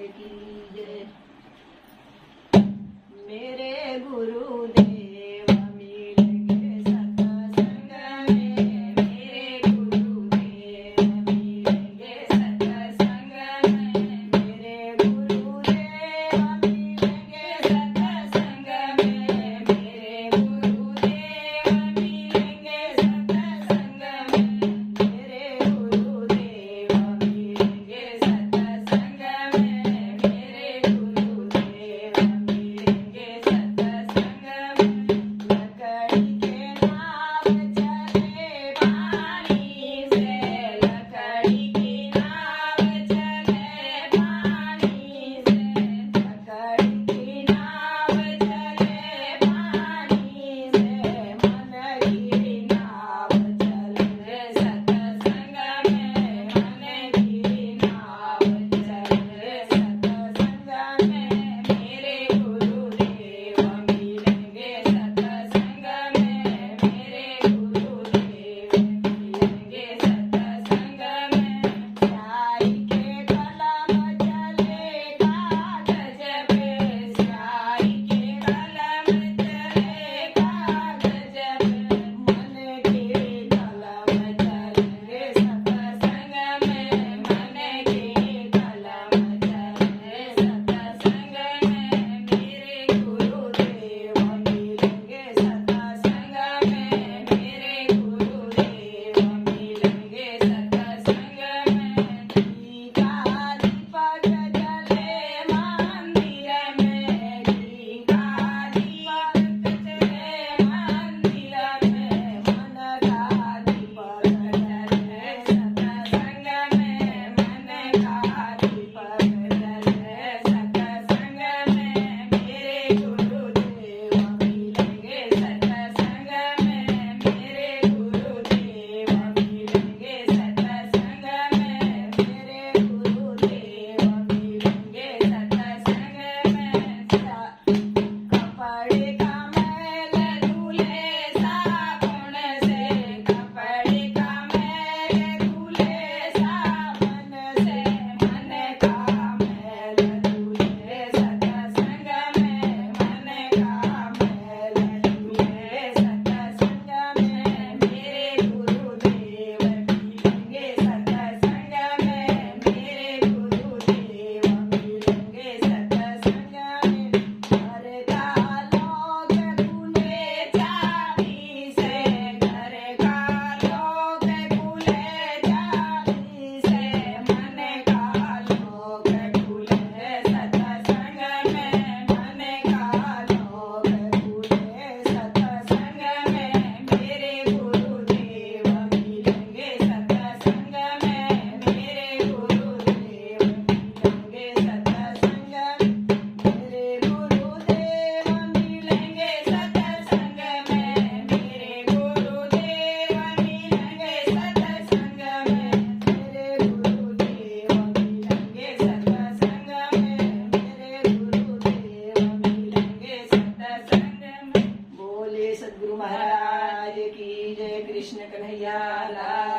की जय। मेरे गुरुदेव मिलेंगे सत्संग में, मेरे गुरुदेव मिलेंगे सत्संग में, मेरे गुरुदेव मिलेंगे सत्संग में, मेरे गुरुदेव मिलेंगे सत्संग में, मेरे गुरुदेव मिलेंगे सत्संग में, मेरे गुरुदेव मिलेंगे सत्संग में। लकड़ी के नाव चले पानी से, लकड़ी की नाव चले पानी से, लकड़ी की नाव चले पानी से, मन की नाव चले सत्संग में, मन की नाव चले सत्संग में, मेरे गुरुदेव मिलेंगे सत्संग में, मेरे गुरुदेव मिलेंगे सत्संग में। स्याही के कलम चले कागज पे, स्याही के कलम चले कागज पे, मन की कलम चले सत्संग में, मन की कलम चले सत्संग में, मेरे गुरुदेव मिलेंगे सत्संग में, मेरे गुरुदेव मिलेंगे सत्संग में। घी का दीपक जले मंदिर में, घी का दीपक जले मंदिर में, मन का दीपक जले सत्संग में, मन का दीपक जले सत्संग में, मेरे गुरुदेव मिलेंगे सत्संग में, मेरे गुरुदेव मिलेंगे सत्संग में, मेरे गुरुदेव मिलेंगे सत्संग में। कपड़े का मैल धुले साबुन से, कपड़े का मैल धुले साबुन से, मन का मैल धुले सत्संग में, मन का मैल धुले सत्संग में, मेरे गुरुदेव मिलेंगे सत्संग में, मेरे गुरुदेव मिलेंगे सत्संग में। घर का लोग भूले चाबी से, घर का लोग भूले चाबी से, मन का लोग भूले सत्संग में, मन का लोग भूले सत्संग में, मेरे गुरुदेव मिलेंगे सत्संग में, मेरे गुरुदेव मिलेंगे सत्संग में, मेरे गुरुदेव मिलेंगे सत्संग में, मेरे गुरुदेव मिलेंगे सत्संग में, मेरे गुरुदेव मिलेंगे सत्संग में, मेरे गुरुदेव मिलेंगे सत्संग में। बोले सद्गुरु महाराज की जय। कृष्ण कन्हैया लाल